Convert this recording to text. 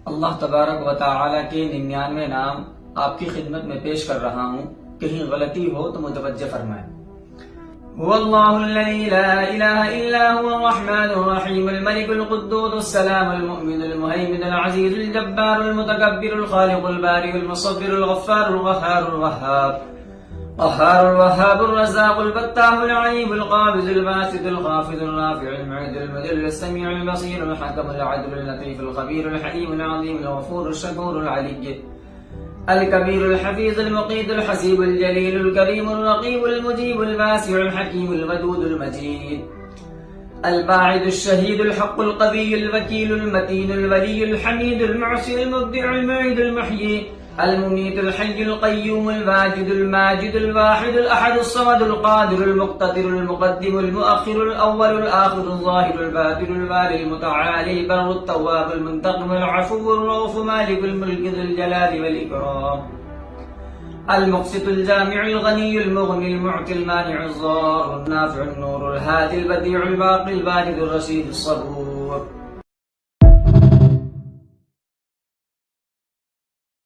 अल्लाह तबारक व तआला के 99 नाम आपकी खिदमत में पेश कर रहा हूँ। कहीं गलती हो तो मुतवज्जह फरमाएं। हुवल्लाहुल्लज़ी ला इलाहा इल्ला हुवल रहमानुर रहीमुल मलिकुल कुद्दूसुस सलामुल मुमिनुल मुहैमिनुल अज़ीजुल जब्बारुल मुतकब्बिरुल खालिकुल बारिउल मुसव्विरुल गफ्फारुल क़ह्हारुल वहाबुर रज़्ज़ाक़ुल फ़त्ताहुल अलीमुल क़ाबिज़ुल बासितुल ख़ाफ़िज़ुल राफ़िउल मु'ीदुल मुदिल्लुस समीउल बसीरुल हकीमुल अदलुल लतीफ़ुल ख़बीरुल हलीमुल अज़ीमुल गफ़ूरुश शकूरुल अलिय्युल الكبير الحفيظ المقيت الحسيب الجليل الكريم الرقيب المجيب الواسع الحكيم الودود المجيد الباعث الشهيد الحق القوي الوكيل المتين الولي الحميد المعصي المبدع المعيد المحيي المميت الحي القيوم الواجد الماجد الواحد الأحد الصمد القادر المقتدر المقدم المؤخر الأول الآخر الظاهر الباطن الوالي المتعالي البر التواب المنتقم العفو الرؤوف مالك الملك ذو الجلال والإكرام المقسط الجامع الغني المغني المعطي المانع الضار النافع النور الهادي البديع الباقي البارد الرشيد الصبور